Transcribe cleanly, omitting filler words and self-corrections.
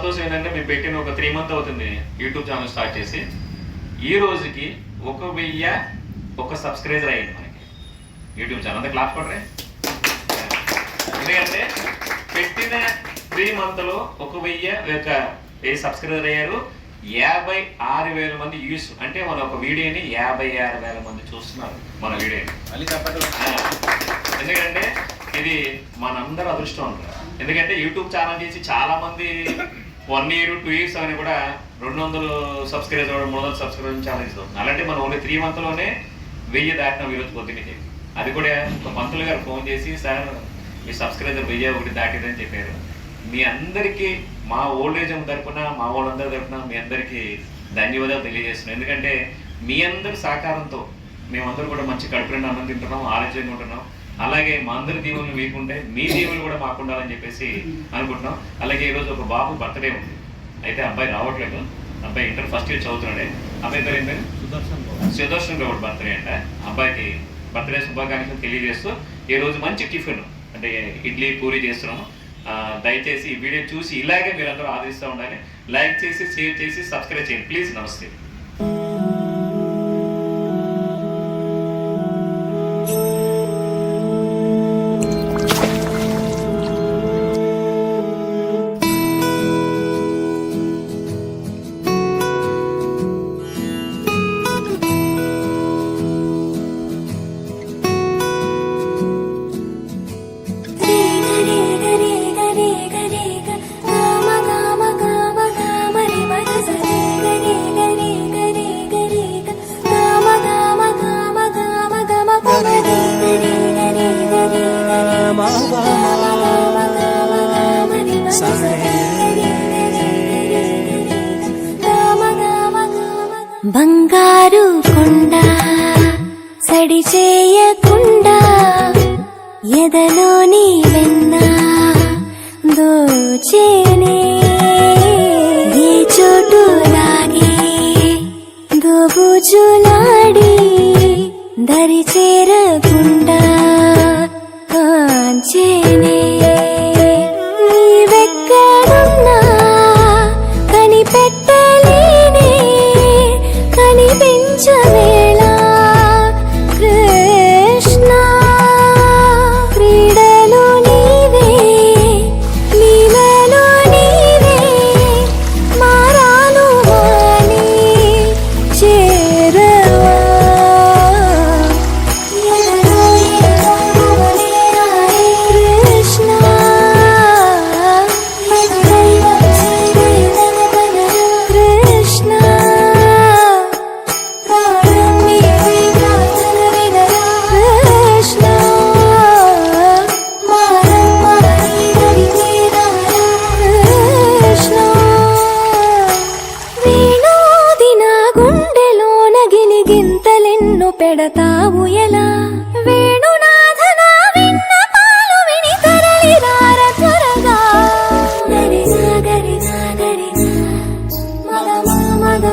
సంతోషం ఏంటంటే మేము పెట్టిన ఒక 3 months అవుతుంది యూట్యూబ్ ఛానల్ స్టార్ట్ చేసి. ఈ రోజుకి 1,001 సబ్స్క్రైబర్ అయ్యింది మనకి యూట్యూబ్ ఛానల్. అంతా క్లాస్ కొట్టరే. ఎందుకంటే పెట్టిన 3 months 1,001 సబ్స్క్రైబర్ అయ్యారు. 56,000 మంది యూస్, అంటే మన ఒక వీడియోని 56,000 మంది చూస్తున్నారు మన వీడియోని. ఎందుకంటే ఇది మనందరూ అదృష్టం అంటారు. ఎందుకంటే యూట్యూబ్ ఛానల్ చేసి చాలా మంది 1 year 2 years అని కూడా 200 సబ్స్క్రైబర్స్ 300 సబ్స్క్రైబర్స్ ఛానల్ ఇస్తాం. అలాంటి మనం ఓన్లీ 3 months 1000 దాటినాం ఈరోజు పొద్దున్నే. అది కూడా ఒక పంతులు గారు ఫోన్ చేసి, సార్ మీ సబ్స్క్రైబర్ 1001 దాటిదని చెప్పారు. మీ అందరికీ మా ఓల్డ్ ఏజ్ తరపున, మా వాళ్ళందరి తరపున మీ అందరికీ ధన్యవాదాలు తెలియజేస్తున్నాం. ఎందుకంటే మీ అందరి సహకారంతో మేమందరూ కూడా మంచి కడుపుని అన్నం తింటున్నాం, ఆరోగ్యంగా ఉంటున్నాం. అలాగే మా అందరి దీవులు మీకుంటే మీ దీవులు కూడా మాకు ఉండాలని చెప్పేసి అనుకుంటున్నాం. అలాగే ఈరోజు ఒక బాబు బర్త్డే ఉంది. అయితే అబ్బాయి రావట్లేదు, అబ్బాయి ఇంటర్ ఫస్ట్ ఇయర్ చదువుతున్నాడే. అబ్బాయి పేరు ఏంటంటే సుదర్శన్ గౌడ్ బర్త్డే అంట. అబ్బాయికి బర్త్డే శుభాకాంక్షలు తెలియజేస్తూ ఈరోజు మంచి టిఫిన్ అంటే ఇడ్లీ పూరి చేస్తున్నాము. దయచేసి ఈ వీడియో చూసి ఇలాగే మీరందరూ ఆదరిస్తూ ఉండాలి. లైక్ చేసి, షేర్ చేసి, సబ్స్క్రైబ్ చేయండి ప్లీజ్. నమస్తే. బంగారు కొండ సడి చేయకుండా ఎదలోని వెన్న దోచేనే, ఏ చోటు లాగే దోబుజులాడి దరి చేరకుండా కాంచేనే. నీవెక్కడున్నా కనిపెట్టలేనే, కనిపించవేళ కృష్ణ. క్రీడలు నీవే, లీలలో నీవే, మారాను వాణి చేరవా. కృష్ణ కృష్ణ గింతలెన్ను పెడతావు ఎలా. వేణునాథన విన్న పాలు విని తరలి రార త్వరగా. గరిజా గరిజా గరిజా మగ మగ